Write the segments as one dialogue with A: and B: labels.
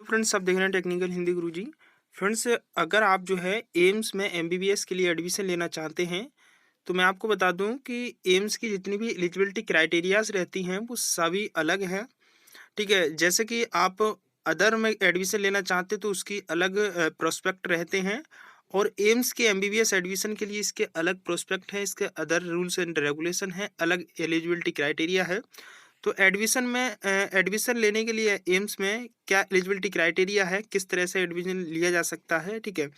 A: Friends, आप देख रहे हैं टेक्निकल हिंदी गुरुजी। फ्रेंड्स, अगर आप जो है एम्स में एमबीबीएस के लिए एडमिशन लेना चाहते हैं, तो मैं आपको बता दूं कि एम्स की जितनी भी एलिजिबिलिटी क्राइटेरियाज रहती हैं वो सभी अलग हैं। ठीक है, जैसे कि आप अदर में एडमिशन लेना चाहते तो उसकी अलग प्रोस्पेक्ट रहते हैं, और एम्स के एमबीबीएस एडमिशन के लिए इसके अलग प्रोस्पेक्ट है, इसके अदर रूल्स एंड रेगुलेशन है, अलग एलिजिबिलिटी क्राइटेरिया है। तो एडमिशन लेने के लिए एम्स में क्या एलिजिबिलिटी क्राइटेरिया है, किस तरह से एडमिशन लिया जा सकता है। ठीक है,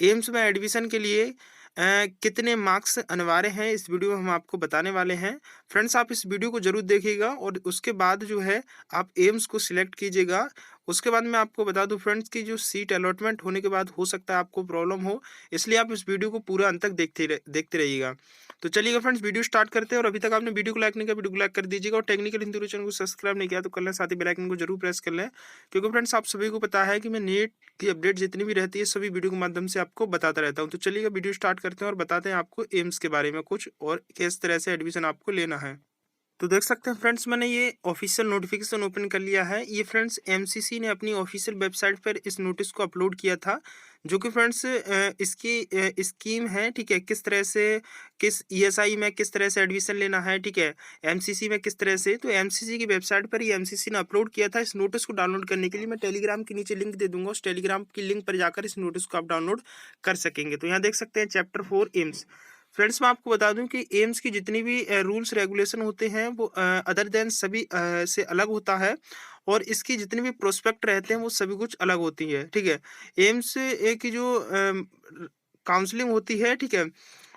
A: एम्स में एडमिशन के लिए कितने मार्क्स अनिवार्य हैं, इस वीडियो में हम आपको बताने वाले हैं। फ्रेंड्स, आप इस वीडियो को जरूर देखिएगा और उसके बाद जो है आप एम्स को सिलेक्ट कीजिएगा। उसके बाद मैं आपको बता दूं फ्रेंड्स कि जो सीट अलॉटमेंट होने के बाद हो सकता है आपको प्रॉब्लम हो, इसलिए आप इस वीडियो को पूरा अंत तक देखते रहिएगा। तो चलिएगा फ्रेंड्स, वीडियो स्टार्ट करते हैं। और अभी तक आपने वीडियो को लाइक नहीं किया, वीडियो को लाइक कर दीजिएगा, और टेक्निकल हिंदी चैनल को सब्सक्राइब नहीं किया तो कर लें, साथ ही बेल आइकन को जरूर प्रेस कर लें, क्योंकि फ्रेंड्स आप सभी को पता है कि मैं नीट की अपडेट जितनी भी रहती है सभी वीडियो के माध्यम से आपको बताता रहता हूं। तो चलिए वीडियो स्टार्ट करते हैं और बताते हैं आपको एम्स के बारे में कुछ और किस तरह से एडमिशन आपको लेना है। तो देख सकते हैं फ्रेंड्स, मैंने ये ऑफिशियल नोटिफिकेशन ओपन कर लिया है। ये फ्रेंड्स एमसीसी ने अपनी ऑफिशियल वेबसाइट पर इस नोटिस को अपलोड किया था, जो कि फ्रेंड्स इसकी स्कीम है। ठीक है, किस तरह से किस ईएसआई में किस तरह से एडमिशन लेना है, ठीक है, एमसीसी में किस तरह से। तो एमसीसी की वेबसाइट पर ये एमसीसी ने अपलोड किया था। इस नोटिस को डाउनलोड करने के लिए मैं टेलीग्राम के नीचे लिंक दे दूंगा, उस टेलीग्राम की लिंक पर जाकर इस नोटिस को आप डाउनलोड कर सकेंगे। तो यहाँ देख सकते हैं चैप्टर 4 एम्स। फ्रेंड्स, मैं आपको बता दूं कि एम्स की जितनी भी रूल्स रेगुलेशन होते हैं वो अदर देन सभी से अलग होता है, और इसकी जितने भी प्रोस्पेक्ट रहते हैं वो सभी कुछ अलग होती है। ठीक है, एम्स की जो काउंसलिंग होती है, ठीक है,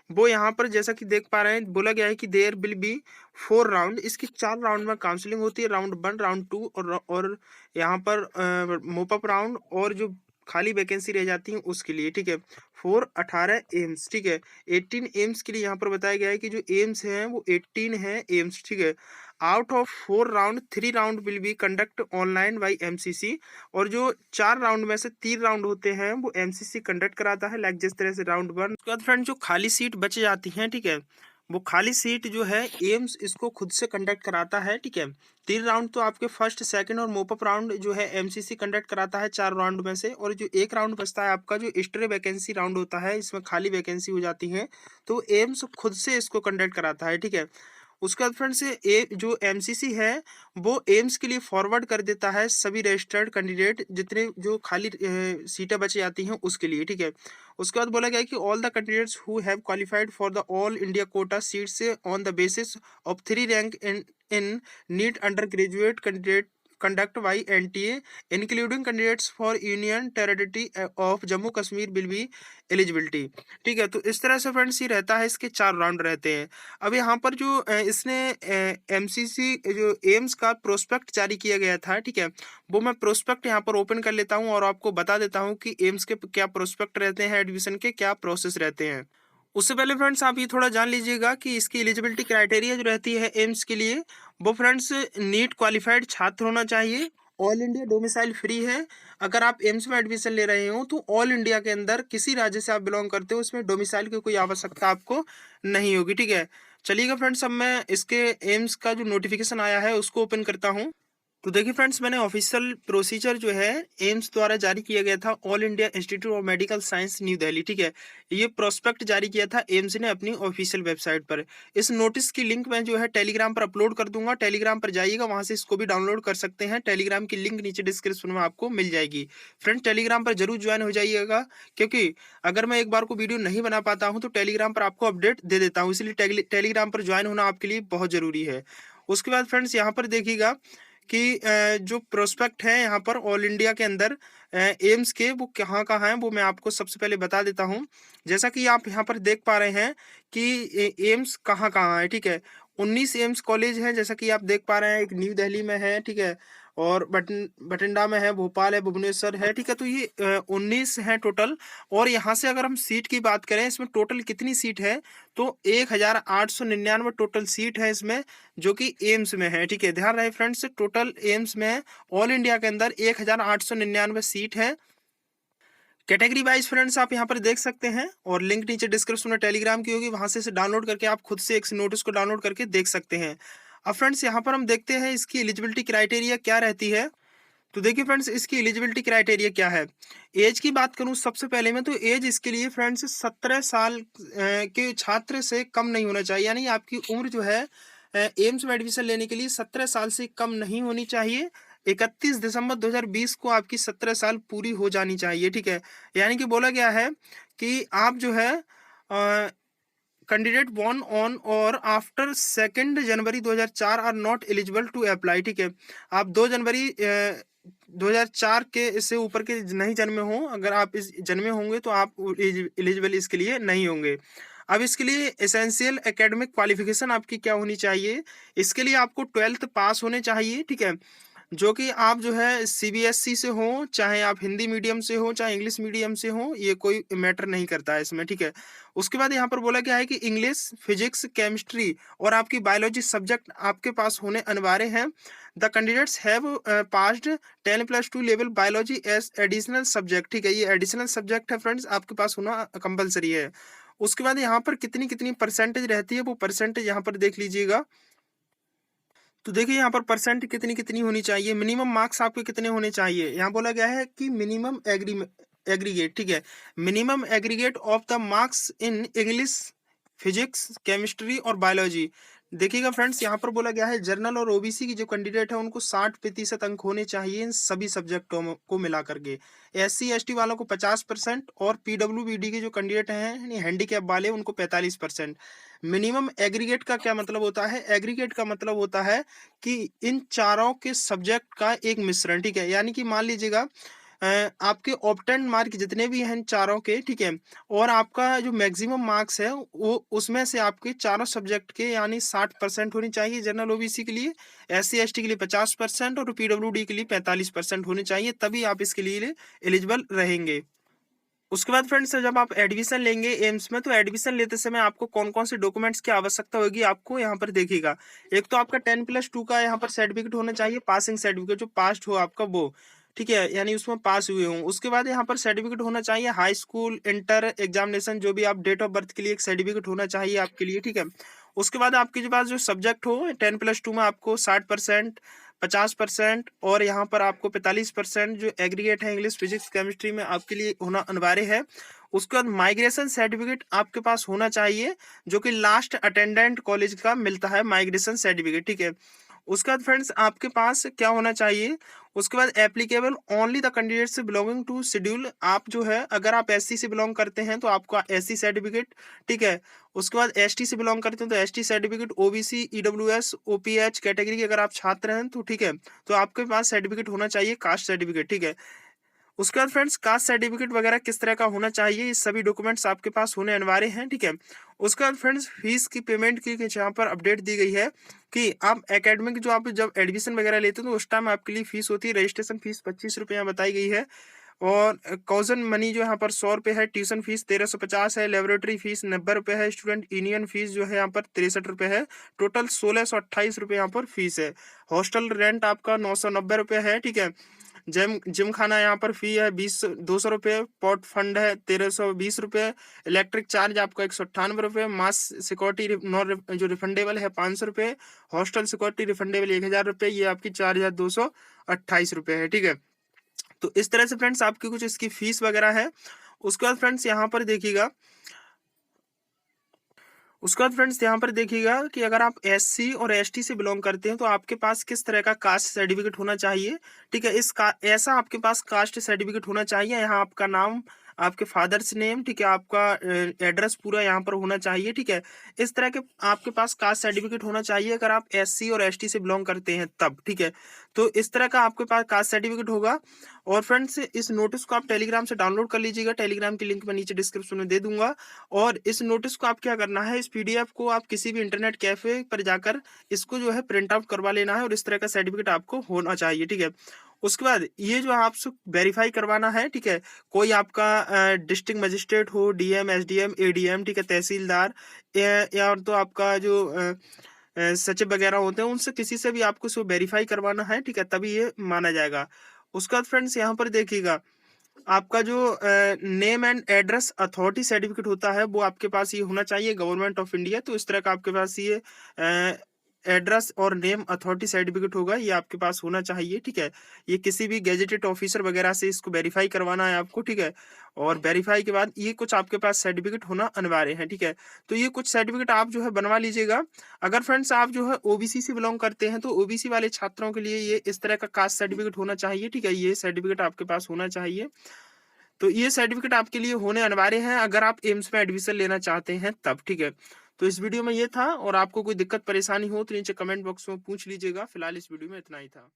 A: वो यहाँ पर जैसा कि देख पा रहे हैं बोला गया है कि देयर विल बी 4 राउंड। इसकी 4 राउंड में काउंसलिंग होती है, राउंड 1, राउंड 2 और यहाँ पर मोपअप राउंड, और जो खाली वैकेंसी रह जाती है उसके लिए। ठीक है, 18 एम्स, ठीक है, 18 एम्स के लिए यहाँ पर बताया गया है कि जो एम्स हैं वो 18 है एम्स। ठीक है, out of 4 round 3 round will be conduct online buy MCC, और जो 4 राउंड में से 3 राउंड होते हैं वो एमसीसी कंडक्ट कराता है, लाइक जिस तरह से राउंड 1। उसके बाद फ्रेंड जो खाली सीट बच जाती हैं, ठीक है, वो खाली सीट जो है एम्स इसको खुद से कंडक्ट कराता है। ठीक है, 3 राउंड तो आपके फर्स्ट, सेकंड और मोपअप राउंड जो है एमसीसी कंडक्ट कराता है 4 राउंड में से, और जो एक राउंड बचता है आपका जो स्ट्रे वैकेंसी राउंड होता है, इसमें खाली वैकेंसी हो जाती है, तो एम्स खुद से इसको कंडक्ट कराता है। ठीक है, उसके बाद फ्रेंड्स जो एमसीसी है वो एम्स के लिए फॉरवर्ड कर देता है सभी रजिस्टर्ड कैंडिडेट जितने जो खाली सीटें बची जाती हैं उसके लिए। ठीक है, उसके बाद बोला गया है कि all the candidates who have qualified for the all India quota seats on the basis of 3 rank in NEET undergraduate candidate conduct by NTA, including candidates for Union Territory of Jammu Kashmir will be eligibility। ठीक है, तो इस तरह से friends ये रहता है, इसके 4 राउंड रहते हैं। अब यहाँ पर जो इसने एमसीसी जो एम्स का प्रोस्पेक्ट जारी किया गया था, ठीक है, वो मैं प्रोस्पेक्ट यहाँ पर ओपन कर लेता हूँ और आपको बता देता हूँ कि एम्स के क्या प्रोस्पेक्ट रहते हैं, एडमिशन के क्या प्रोसेस रहते हैं। उससे पहले फ्रेंड्स आप ये थोड़ा जान लीजिएगा कि इसकी एलिजिबिलिटी क्राइटेरिया जो रहती है एम्स के लिए, वो फ्रेंड्स नीट क्वालिफाइड छात्र होना चाहिए, ऑल इंडिया डोमिसाइल फ्री है। अगर आप एम्स में एडमिशन ले रहे हो तो ऑल इंडिया के अंदर किसी राज्य से आप बिलोंग करते हो, उसमें डोमिसाइल की कोई आवश्यकता आपको नहीं होगी। ठीक है, चलिएगा फ्रेंड्स, अब मैं इसके एम्स का जो नोटिफिकेशन आया है उसको ओपन करता हूँ। तो देखिए फ्रेंड्स, मैंने ऑफिशियल प्रोसीजर जो है एम्स द्वारा जारी किया गया था, all India institute of medical science new Delhi. ठीक है, ये प्रोस्पेक्ट जारी किया था एम्स ने अपनी ऑफिशियल वेबसाइट पर। इस नोटिस की लिंक मैं जो है टेलीग्राम पर अपलोड कर दूंगा, टेलीग्राम पर जाइएगा, वहां से इसको भी डाउनलोड कर सकते हैं। टेलीग्राम की लिंक नीचे डिस्क्रिप्शन में आपको मिल जाएगी। फ्रेंड्स, टेलीग्राम पर जरूर ज्वाइन हो जाइएगा, क्योंकि अगर मैं एक बार को वीडियो नहीं बना पाता हूँ तो टेलीग्राम पर आपको अपडेट दे देता हूँ, इसलिए टेलीग्राम पर ज्वाइन होना आपके लिए बहुत जरूरी है। उसके बाद फ्रेंड्स यहाँ पर देखिएगा कि जो प्रोस्पेक्ट है यहाँ पर ऑल इंडिया के अंदर एम्स के, वो कहाँ कहाँ हैं वो मैं आपको सबसे पहले बता देता हूँ। जैसा कि आप यहाँ पर देख पा रहे हैं कि एम्स कहाँ कहाँ है। ठीक है, 19 एम्स कॉलेज है, जैसा कि आप देख पा रहे हैं, एक न्यू दिल्ली में है, ठीक है, और बठिंडा में है, भोपाल है, भुवनेश्वर है। ठीक है, तो ये 19 है टोटल। और यहाँ से अगर हम सीट की बात करें, इसमें टोटल कितनी सीट है, तो 1899 टोटल सीट है इसमें, जो कि एम्स में है। ठीक है, ध्यान रहे फ्रेंड्स, टोटल एम्स में ऑल इंडिया के अंदर 1899 सीट है। कैटेगरी वाइज फ्रेंड्स आप यहाँ पर देख सकते हैं, और लिंक नीचे डिस्क्रिप्शन में टेलीग्राम की होगी, वहां से डाउनलोड करके आप खुद से एक नोटिस को डाउनलोड करके देख सकते हैं। अब फ्रेंड्स यहाँ पर हम देखते हैं इसकी एलिजिबिलिटी क्राइटेरिया क्या रहती है। तो देखिए फ्रेंड्स, इसकी एलिजिबिलिटी क्राइटेरिया क्या है। एज की बात करूं सबसे पहले में, तो एज इसके लिए फ्रेंड्स 17 साल के छात्र से कम नहीं होना चाहिए, यानी आपकी उम्र जो है एम्स में एडमिशन लेने के लिए 17 साल से कम नहीं होनी चाहिए। 31 दिसंबर 2020 को आपकी 17 साल पूरी हो जानी चाहिए, ठीक है। यानी कि बोला गया है कि आप जो है कैंडिडेट born ऑन और after 2 January 2004 are not eligible to apply, ठीक है। आप 2 जनवरी 2004 के इससे ऊपर के नहीं जन्मे हो, अगर आप इस जन्मे होंगे तो आप एलिजिबल इसके लिए नहीं होंगे। अब इसके लिए एसेंशियल एकेडमिक क्वालिफिकेशन आपकी क्या होनी चाहिए। इसके लिए आपको 12th पास होने चाहिए, ठीक है। जो कि आप जो है सीबीएसई से हो, चाहे आप हिंदी मीडियम से हो, चाहे इंग्लिश मीडियम से हो, ये कोई मैटर नहीं करता है इसमें, ठीक है। उसके बाद यहाँ पर बोला गया है कि इंग्लिश, फिजिक्स, केमिस्ट्री और आपकी बायोलॉजी सब्जेक्ट आपके पास होने अनिवार्य हैं। The candidates have passed 10+2 level biology as additional subject, ठीक है। ये एडिशनल सब्जेक्ट है फ्रेंड्स, आपके पास होना कंपलसरी है। उसके बाद यहाँ पर कितनी कितनी परसेंटेज रहती है, वो परसेंटेज यहाँ पर देख लीजिएगा। तो देखिए यहाँ पर परसेंट कितनी कितनी होनी चाहिए, मिनिमम मार्क्स आपके कितने होने चाहिए। यहाँ बोला गया है कि मिनिमम एग्रीगेट, ठीक है। Minimum aggregate of the marks in English, physics, chemistry और बायोलॉजी। देखिएगा फ्रेंड्स, यहाँ पर बोला गया है जर्नल और ओबीसी की जो कैंडिडेट है उनको 60% अंक होने चाहिए इन सभी सब्जेक्टों को मिला करके। SC ST वालों को 50% और PWBD के जो कैंडिडेट हैं यानी हैंडीकैप वाले उनको 45%। मिनिमम एग्रीगेट का क्या मतलब होता है। एग्रीगेट का मतलब होता है कि इन चारों के सब्जेक्ट का एक मिश्रण, ठीक है। यानी कि मान लीजिएगा आपके ऑप्टेंड मार्क जितने भी हैं इन चारों के, ठीक है, और आपका जो मैक्सिमम मार्क्स है वो उसमें से आपके चारों सब्जेक्ट के यानी 60% होनी चाहिए जनरल ओबीसी के लिए, SC ST के लिए 50% और PWD के लिए 45% होने चाहिए, तभी आप इसके लिए एलिजिबल रहेंगे। उसके बाद फ्रेंड्स, जब आप एडमिशन लेंगे एम्स में, तो एडमिशन लेते समय आपको कौन कौन से डॉक्यूमेंट्स की आवश्यकता होगी आपको यहाँ पर देखिएगा। एक तो आपका 10+2 का यहाँ पर सर्टिफिकेट होना चाहिए, पासिंग सर्टिफिकेट, जो पास हो आपका वो, ठीक है, यानी उसमें पास हुए हों। उसके बाद यहाँ पर सर्टिफिकेट होना चाहिए हाई स्कूल इंटर एग्जामिनेशन, जो भी आप डेट ऑफ बर्थ के लिए एक सर्टिफिकेट होना चाहिए आपके लिए, ठीक है। उसके बाद आपके जो पास जो सब्जेक्ट हो 10+2 में आपको 60%, 50% और यहाँ पर आपको 45% जो एग्रीगेट है इंग्लिश, फिजिक्स, केमिस्ट्री में आपके लिए होना अनिवार्य है। उसके बाद माइग्रेशन सर्टिफिकेट आपके पास होना चाहिए, जो कि लास्ट अटेंडेंट कॉलेज का मिलता है माइग्रेशन सर्टिफिकेट, ठीक है। उसके बाद फ्रेंड्स आपके पास क्या होना चाहिए। उसके बाद applicable only the candidates belonging to schedule, आप जो है अगर आप SC से बिलोंग करते हैं तो आपका SC सर्टिफिकेट, ठीक है। उसके बाद ST से बिलोंग करते हैं तो ST certificate, OBC, EWS, OPH category के अगर आप छात्र हैं तो ठीक है, तो आपके पास सर्टिफिकेट होना चाहिए कास्ट सर्टिफिकेट, ठीक है। उसके बाद फ्रेंड्स कास्ट सर्टिफिकेट वगैरह किस तरह का होना चाहिए, ये सभी डॉक्यूमेंट्स आपके पास होने अनिवार्य हैं, ठीक है। उसके बाद फ्रेंड्स फीस की पेमेंट की यहाँ पर अपडेट दी गई है कि आप एकेडमिक जो आप जब एडमिशन वगैरह लेते हैं तो उस टाइम आपके लिए फीस होती है, रजिस्ट्रेशन फीस 25 रुपये बताई गई है। और कॉजन मनी जो यहाँ पर 100 रुपये है, ट्यूशन फीस 1350 है, लेबोरेटरी फीस 90 रुपये है, स्टूडेंट यूनियन फीस जो है यहाँ पर 63 रुपये है, टोटल 1628 रुपये यहाँ पर फीस है। हॉस्टल रेंट आपका 990 रुपये है, ठीक है। जिम जिम खाना यहाँ पर फी है 200 रुपये, पॉट फंड है 1320 रुपये, इलेक्ट्रिक चार्ज आपका 198 रुपये, मास सिक्योरिटी नॉन जो रिफंडेबल है 500 रुपये, हॉस्टल सिक्योरिटी रिफंडेबल 1000 रुपये, ये आपकी 4228 रुपये है, ठीक है। तो इस तरह से फ्रेंड्स आपकी कुछ इसकी फीस वगैरह है। उसके बाद फ्रेंड्स यहाँ पर देखिएगा, उसके बाद फ्रेंड्स यहाँ पर देखिएगा कि अगर आप SC और ST से बिलोंग करते हैं तो आपके पास किस तरह का कास्ट सर्टिफिकेट होना चाहिए, ठीक है। ऐसा आपके पास कास्ट सर्टिफिकेट होना चाहिए, यहाँ आपका नाम, आपके फादर्स नेम, ठीक है, आपका एड्रेस पूरा यहाँ पर होना चाहिए, ठीक है। इस तरह के आपके पास कास्ट सर्टिफिकेट होना चाहिए अगर आप SC और ST से बिलोंग करते हैं तब, ठीक है। तो इस तरह का आपके पास कास्ट सर्टिफिकेट होगा। और फ्रेंड्स इस नोटिस को आप टेलीग्राम से डाउनलोड कर लीजिएगा, टेलीग्राम की लिंक मैं नीचे डिस्क्रिप्शन में दे दूंगा। और इस नोटिस को आप क्या करना है, इस PDF को आप किसी भी इंटरनेट कैफे पर जाकर इसको जो है प्रिंट आउट करवा लेना है और इस तरह का सर्टिफिकेट आपको होना चाहिए, ठीक है। उसके बाद ये जो आपसे वेरीफाई करवाना है, ठीक है, कोई आपका डिस्ट्रिक्ट मजिस्ट्रेट हो, DM, SDM, ADM, ठीक है, तहसीलदार या तो आपका जो सचिव वगैरह होते हैं उनसे किसी से भी आपको इसको वेरीफाई करवाना है, ठीक है, तभी ये माना जाएगा। उसके बाद फ्रेंड्स यहाँ पर देखिएगा आपका जो name and address authority certificate होता है वो आपके पास ये होना चाहिए, गवर्नमेंट ऑफ इंडिया। तो इस तरह का आपके पास ये एड्रेस और नेम अथॉरिटी सर्टिफिकेट होगा, ये आपके पास होना चाहिए, ठीक है। ये किसी भी गैजेटेड ऑफिसर वगैरह से इसको वेरीफाई करवाना है आपको, ठीक है। और वेरीफाई के बाद ये कुछ आपके पास सर्टिफिकेट होना अनिवार्य है, ठीक है। तो ये कुछ सर्टिफिकेट आप जो है बनवा लीजिएगा। अगर फ्रेंड्स आप जो है ओबीसी से बिलोंग करते हैं तो ओबीसी वाले छात्रों के लिए ये इस तरह का कास्ट सर्टिफिकेट होना चाहिए, ठीक है। ये सर्टिफिकेट आपके पास होना चाहिए। तो ये सर्टिफिकेट आपके लिए होने अनिवार्य है अगर आप एम्स में एडमिशन लेना चाहते हैं तब, ठीक है। तो इस वीडियो में ये था, और आपको कोई दिक्कत परेशानी हो तो नीचे कमेंट बॉक्स में पूछ लीजिएगा। फिलहाल इस वीडियो में इतना ही था।